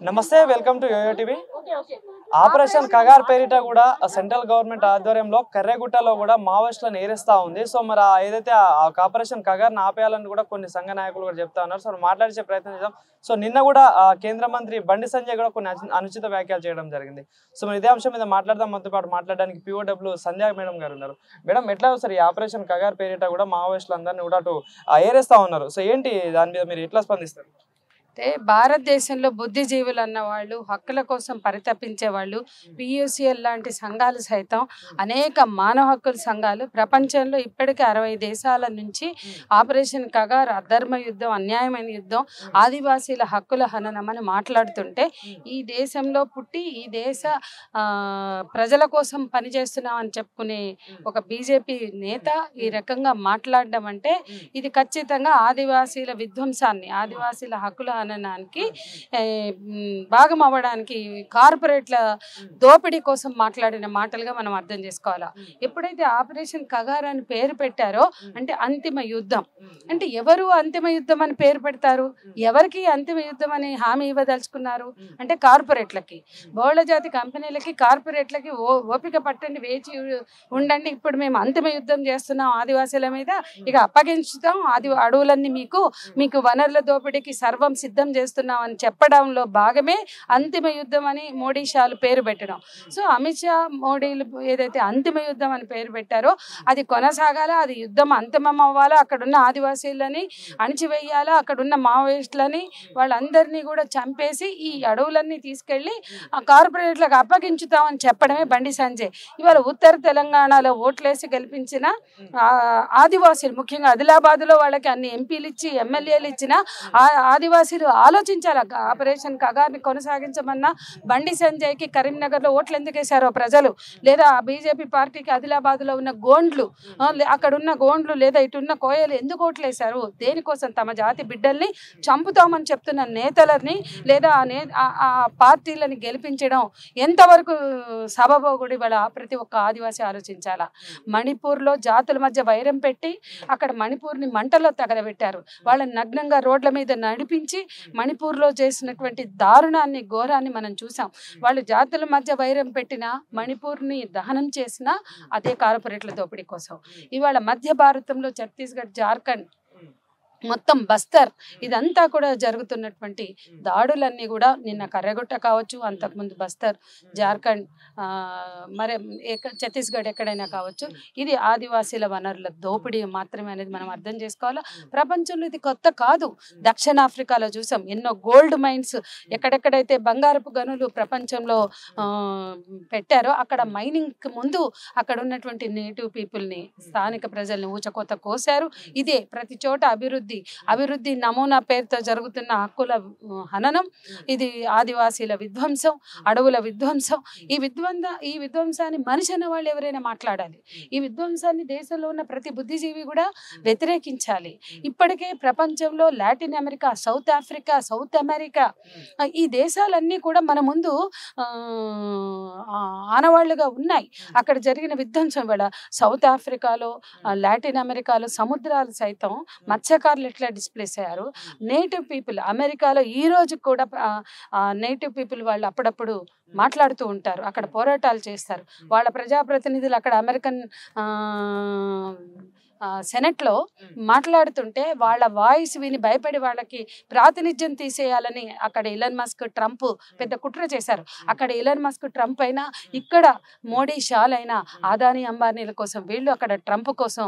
నమస్తే, welcome to YOYO TV. Operation Kagar పేరిట కూడా సెంట్రల్ గవర్నమెంట్ ఆధ్వర్యంలో కర్రెగుట్టలో కూడా మావోయిస్టులను ఏరేస్తా ఉంది. సో మరి ఏదైతే ఆపరేషన్ కగార్ని ఆపేయాలని కూడా కొన్ని సంఘ నాయకులు కూడా చెప్తా ఉన్నారు. సో మాట్లాడే ప్రయత్నం చేద్దాం. సో నిన్న కూడా కేంద్ర మంత్రి బండి సంజయ్ కూడా కొన్ని అనుచిత వ్యాఖ్యలు చేయడం జరిగింది. సో మరి ఇదే అంశం మీద మాట్లాడదాం. మనతో పాటు మాట్లాడడానికి POW సంధ్యా మేడం గారు ఉన్నారు. మేడం, ఎట్లా సార్ ఈ ఆపరేషన్ కగార్ పేరిట కూడా మావోయిస్టులు అందరినీ కూడా అటు ఏరేస్తా ఉన్నారు. సో ఏంటి దాని మీద మీరు ఎట్లా స్పందిస్తారు? అంటే భారతదేశంలో బుద్ధిజీవులు అన్న వాళ్ళు, హక్కుల కోసం పరితపించే వాళ్ళు, PUCL లాంటి సంఘాలు సైతం అనేక మానవ హక్కుల సంఘాలు ప్రపంచంలో ఇప్పటికే 60 దేశాల నుంచి ఆపరేషన్ కగార్ అధర్మ యుద్ధం, అన్యాయమైన యుద్ధం, ఆదివాసీల హక్కుల హననం అని మాట్లాడుతుంటే ఈ దేశంలో పుట్టి ఈ దేశ ప్రజల కోసం పనిచేస్తున్నామని చెప్పుకునే ఒక BJP నేత ఈ రకంగా మాట్లాడడం అంటే ఇది ఖచ్చితంగా ఆదివాసీల విధ్వంసాన్ని, ఆదివాసీల హక్కుల హననానికి భాగం అవ్వడానికి కార్పొరేట్ల దోపిడీ కోసం మాట్లాడిన మాటలుగా మనం అర్థం చేసుకోవాలా. ఎప్పుడైతే ఆపరేషన్ కగార్ అని పేరు పెట్టారో అంటే అంతిమ యుద్ధం అంటే ఎవరు అంతిమ యుద్ధం అని పేరు పెడతారు? ఎవరికి అంతిమ యుద్ధం అని హామీ ఇవ్వదలుచుకున్నారు అంటే కార్పొరేట్లకి, బహుళ జాతి కంపెనీలకి, కార్పొరేట్లకి ఓపిక పట్టండి, వేచి ఉండండి, ఇప్పుడు మేము అంతిమ యుద్ధం చేస్తున్నాం ఆదివాసీల మీద, ఇక అప్పగించుతాం అడవులన్నీ మీకు వనరుల దోపిడీకి సర్వం సిద్ధం చేస్తున్నాం అని చెప్పడంలో భాగమే అంతిమ యుద్ధం అని మోడీ షాలు పేరు పెట్టడం. సో అమిత్ షా, మోడీలు ఏదైతే అంతిమ యుద్ధం అని పేరు పెట్టారో అది కొనసాగాలా, అది యుద్ధం అంతిమం అవ్వాలా, అక్కడున్న ఆదివాసీలని అణిచివేయాలా, అక్కడున్న మావోయిస్టులని వాళ్ళందరినీ కూడా చంపేసి ఈ అడవులన్నీ తీసుకెళ్ళి ఆ కార్పొరేట్లకు అప్పగించుతామని చెప్పడమే బండి సంజయ్. ఇవాళ ఉత్తర తెలంగాణలో ఓట్లేసి గెలిపించిన ఆదివాసీలు, ముఖ్యంగా ఆదిలాబాద్లో వాళ్ళకి అన్ని ఎంపీలు ఇచ్చి ఎమ్మెల్యేలు ఇచ్చిన ఆదివాసీలు ఆలోచించాలి. ఆపరేషన్ కగార్ని కొనసాగించమన్నా బండి సంజయ్కి కరీంనగర్లో ఓట్లు ఎందుకు వేశారో ప్రజలు, లేదా BJP పార్టీకి ఆదిలాబాద్లో ఉన్న గోండ్లు, అక్కడున్న గోండ్లు లేదా ఇటున్న కోయలు ఎందుకు ఓట్లు వేశారు? దేనికోసం? తమ జాతి బిడ్డల్ని చంపుతామని చెప్తున్న నేతలని లేదా ఆ పార్టీలని గెలిపించడం ఎంతవరకు సబబోగుడి వాళ్ళ ప్రతి ఒక్క ఆదివాసీ ఆలోచించాలా. మణిపూర్లో జాతుల మధ్య వైరం పెట్టి అక్కడ మణిపూర్ని మంటల్లో తగలబెట్టారు. వాళ్ళని నగ్నంగా రోడ్ల మీద నడిపించి మణిపూర్లో చేసినటువంటి దారుణాన్ని, ఘోరాన్ని మనం చూసాం. వాళ్ళు జాతుల మధ్య వైరం పెట్టిన మణిపూర్ని దహనం చేసిన అదే కార్పొరేట్ల దోపిడీ కోసం. ఇవాళ మధ్య భారతంలో ఛత్తీస్గఢ్, జార్ఖండ్, మొత్తం బస్తర్ ఇదంతా కూడా జరుగుతున్నటువంటి దాడులన్నీ కూడా నిన్న కర్రెగుట్ట కావచ్చు, అంతకుముందు బస్తర్, జార్ఖండ్, మరి ఛత్తీస్గఢ్ ఎక్కడైనా కావచ్చు, ఇది ఆదివాసీల వనరుల దోపిడీ మాత్రమే అనేది మనం అర్థం చేసుకోవాలా. ప్రపంచంలో ఇది కొత్త కాదు. దక్షిణాఫ్రికాలో చూసాం ఎన్నో గోల్డ్ మైన్స్, ఎక్కడెక్కడైతే బంగారపు గనులు ప్రపంచంలో పెట్టారో అక్కడ మైనింగ్ ముందు అక్కడ ఉన్నటువంటి నేటివ్ పీపుల్ని, స్థానిక ప్రజల్ని ఊచకోత కోసారు. ఇదే ప్రతి చోట అభివృద్ధి నమూనా పేరుతో జరుగుతున్న హక్కుల హననం, ఇది ఆదివాసీల విధ్వంసం, అడవుల విధ్వంసం. ఈ విధ్వంసాన్ని మనిషి అన్న వాళ్ళు ఎవరైనా మాట్లాడాలి. ఈ విధ్వంసాన్ని దేశంలో ఉన్న ప్రతి బుద్ధిజీవి కూడా వ్యతిరేకించాలి. ఇప్పటికే ప్రపంచంలో Latin America, south Africa, south America ఈ దేశాలన్నీ కూడా మన ముందు ఆనవాళ్లుగా ఉన్నాయి. అక్కడ జరిగిన విధ్వంసం వల్ల సౌత్ ఆఫ్రికాలో, లాటిన్ అమెరికాలో సముద్రాలు సైతం మత్స్యకారులు ఎట్లా డిస్ప్లేస్ అయ్యారు. నేటివ్ పీపుల్ అమెరికాలో ఈ రోజు కూడా నేటివ్ పీపుల్ వాళ్ళు అప్పుడప్పుడు మాట్లాడుతూ ఉంటారు, అక్కడ పోరాటాలు చేస్తారు. వాళ్ళ ప్రజాప్రతినిధులు అక్కడ అమెరికన్ సెనెట్లో మాట్లాడుతుంటే వాళ్ళ వాయిస్ విని భయపడి వాళ్ళకి ప్రాతినిధ్యం తీసేయాలని అక్కడ ఇలాన్ మస్క్, ట్రంప్ పెద్ద కుట్ర చేశారు. అక్కడ ఇలాన్ మస్క్, ట్రంప్ అయినా, ఇక్కడ మోడీ, షాల్ అయినా, ఆదాని అంబానీల కోసం వీళ్ళు, అక్కడ ట్రంప్ కోసం,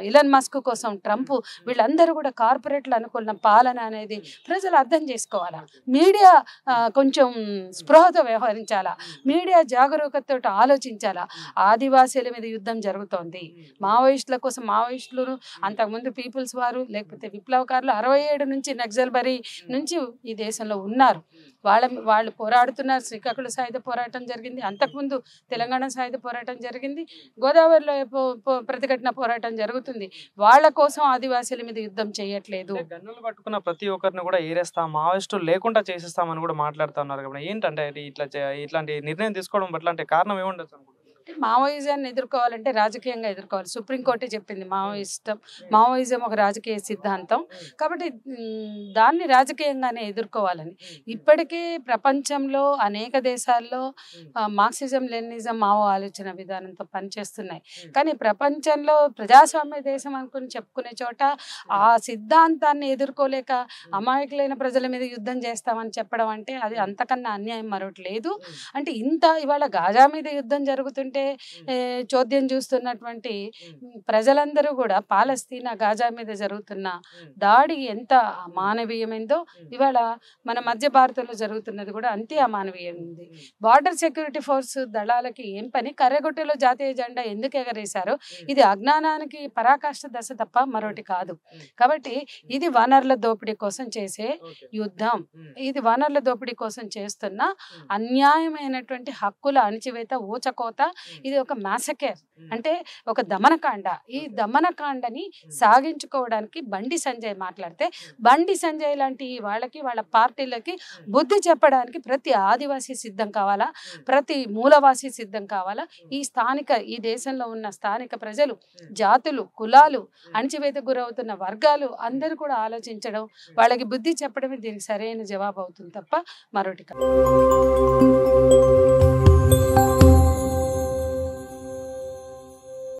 ఇలాన్ మస్క్ కోసం ట్రంప్, వీళ్ళందరూ కూడా కార్పొరేట్లు అనుకున్న పాలన అనేది ప్రజలు అర్థం చేసుకోవాలా. మీడియా కొంచెం స్పృహతో వ్యవహరించాలా, మీడియా జాగరూకతతో ఆలోచించాలా. ఆదివాసీల మీద యుద్ధం జరుగుతోంది. మావోయిస్టుల కోసం మావోయిస్టులు, అంతకుముందు పీపుల్స్ వారు లేకపోతే విప్లవకారులు 67 నుంచి నక్సల్బరీ నుంచి ఈ దేశంలో ఉన్నారు. వాళ్ళు పోరాడుతున్నారు. శ్రీకాకుళం సాయుధ పోరాటం జరిగింది, అంతకుముందు తెలంగాణ సాయుధ పోరాటం జరిగింది, గోదావరిలో ప్రతిఘటన పోరాటం జరుగుతుంది. వాళ్ళ కోసం ఆదివాసీల మీద యుద్ధం చేయట్లేదు. గన్నులు పట్టుకున్న ప్రతి ఒక్కరిని కూడా ఏరేస్తాం, మావోయిస్టులు లేకుండా చేసేస్తామని కూడా మాట్లాడుతున్నారు. ఏంటంటే ఇట్లాంటి నిర్ణయం తీసుకోవడం పట్ల అంటే కారణం ఏముండొచ్చు అనుకుంటున్నారు? మావోయిజాన్ని ఎదుర్కోవాలంటే రాజకీయంగా ఎదుర్కోవాలి. సుప్రీంకోర్టే చెప్పింది మావోయిజం ఒక రాజకీయ సిద్ధాంతం కాబట్టి దాన్ని రాజకీయంగానే ఎదుర్కోవాలని. ఇప్పటికే ప్రపంచంలో అనేక దేశాల్లో మార్క్సిజం లెనినిజం మావో ఆలోచన విధానంతో పనిచేస్తున్నాయి. కానీ ప్రపంచంలో ప్రజాస్వామ్య దేశం అనుకుని చెప్పుకునే చోట ఆ సిద్ధాంతాన్ని ఎదుర్కోలేక అమాయకులైన ప్రజల మీద యుద్ధం చేస్తామని చెప్పడం అంటే అది అంతకన్నా అన్యాయం మరొకటి లేదు. అంటే ఇంత ఇవాళ గాజా మీద యుద్ధం జరుగుతుంటే చోద్యం చూస్తున్నటువంటి ప్రజలందరూ కూడా పాలస్తీనా గాజా మీద జరుగుతున్న దాడి ఎంత అమానవీయమైందో ఇవాళ మన మధ్య భారతంలో జరుగుతున్నది కూడా అంతే అమానవీయమైంది. బార్డర్ సెక్యూరిటీ ఫోర్స్ దళాలకి ఏం పని? కర్రెగుట్టలో జాతీయ జెండా ఎందుకు ఎగరేశారో ఇది అజ్ఞానానికి పరాకాష్ఠ దశ తప్ప మరొకటి కాదు. కాబట్టి ఇది వనరుల దోపిడీ కోసం చేసే యుద్ధం. ఇది వనరుల దోపిడీ కోసం చేస్తున్న అన్యాయమైనటువంటి హక్కుల అణిచివేత, ఊచకోత. ఇది ఒక మ్యాసకేర్ అంటే ఒక దమనకాండ. ఈ దమనకాండని సాగించుకోవడానికి బండి సంజయ్ మాట్లాడితే బండి సంజయ్ లాంటి వాళ్ళకి వాళ్ళ పార్టీలకి బుద్ధి చెప్పడానికి ప్రతి ఆదివాసీ సిద్ధం కావాలా, ప్రతి మూలవాసీ సిద్ధం కావాలా. ఈ దేశంలో ఉన్న స్థానిక ప్రజలు, జాతులు, కులాలు, అణిచివేతకు గురవుతున్న వర్గాలు అందరూ కూడా ఆలోచించడం, వాళ్ళకి బుద్ధి చెప్పడమే దీనికి సరైన జవాబు అవుతుంది తప్ప మరొకటి కాదు.